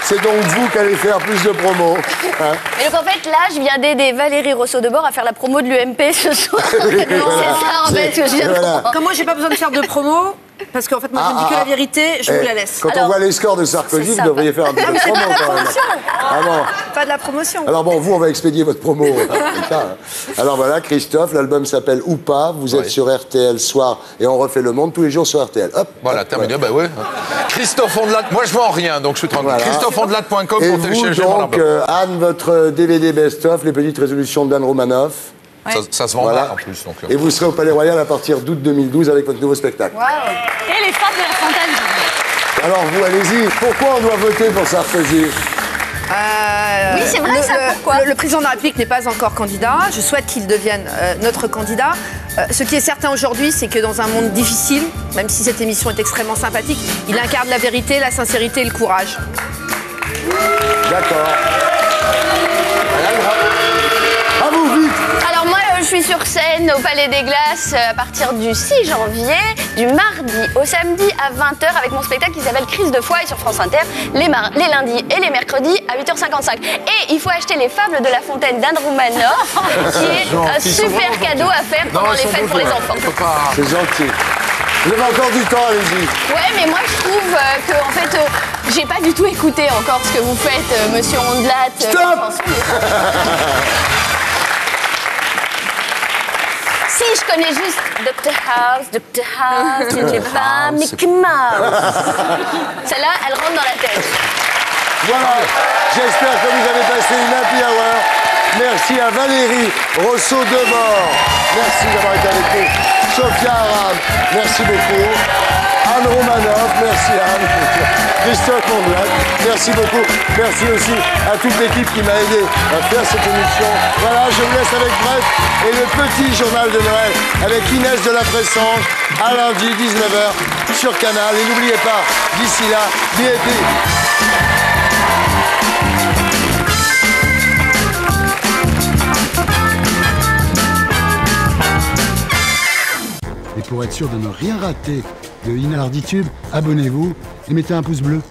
C'est donc vous qui allez faire plus de promos. Hein. Et donc en fait, là, je viens d'aider Valérie Rosso-Debord à faire la promo de l'UMP ce soir. C'est ça en fait que je viens de Voilà. comprendre. Comme moi, j'ai pas besoin de faire de promo, parce qu'en fait, moi, je ne dis que la vérité, je vous la laisse. Quand on Alors, voit les scores de Sarkozy, c'est vous ça. devriez faire un peu de promo quand même. Ah bon. Pas de la promotion. Alors bon, vous, on va expédier votre promo. Comme ça, hein. Alors voilà, Christophe, l'album s'appelle Ou pas. Vous êtes sur RTL soir et on refait le monde tous les jours sur RTL. Hop. Voilà, hop, terminé, voilà. bah ouais. Christophe Ondelat, moi je vends rien, donc je suis tranquille. Voilà. ChristopheOndelat.com Et pour vous, télécharger mon donc, album. Anne, votre DVD best-of, les petites résolutions d'Anne Romanoff. Ça se vend Voilà. mal en plus. Donc, Et vous serez au Palais Royal à partir d'août 2012 avec votre nouveau spectacle. Et les femmes de la Fontaine. Alors vous, allez-y. Pourquoi on doit voter pour Sarkozy? Oui, c'est vrai, ça, pourquoi le président de la République n'est pas encore candidat. Je souhaite qu'il devienne notre candidat Ce qui est certain aujourd'hui, c'est que dans un monde difficile, même si cette émission est extrêmement sympathique, il incarne la vérité, la sincérité et le courage. D'accord. À vous, vite. Alors moi, je suis sur scène au Palais des Glaces à partir du 6 janvier, du mardi au samedi à 20h avec mon spectacle qui s'appelle Crise de foi et sur France Inter les lundis et les mercredis à 8h55. Et il faut acheter les Fables de La Fontaine d'Andrew Manoff, qui est un super cadeau à faire pendant les fêtes pour les enfants. C'est gentil. Vous avez encore du temps, allez-y. Ouais, mais moi je trouve que en fait, j'ai pas du tout écouté encore ce que vous faites, Monsieur Ondelat. Stop. Si, je connais juste Dr House, Ginger Bam, Mickey Mouse. Celle-là, elle rentre dans la tête. Voilà, j'espère que vous avez passé une happy hour. Merci à Valérie Rousseau-Debord. Merci d'avoir été avec nous. Sophia Aram, merci beaucoup. Anne Romanoff, merci Anne. Christophe Ondelat, merci beaucoup. Merci aussi à toute l'équipe qui m'a aidé à faire cette émission. Voilà, je vous laisse avec Bref et le petit journal de Noël avec Inès de la Pressange à lundi 19h sur Canal. Et n'oubliez pas, d'ici là, VIP. Et pour être sûr de ne rien rater de Inarditube, abonnez-vous et mettez un pouce bleu.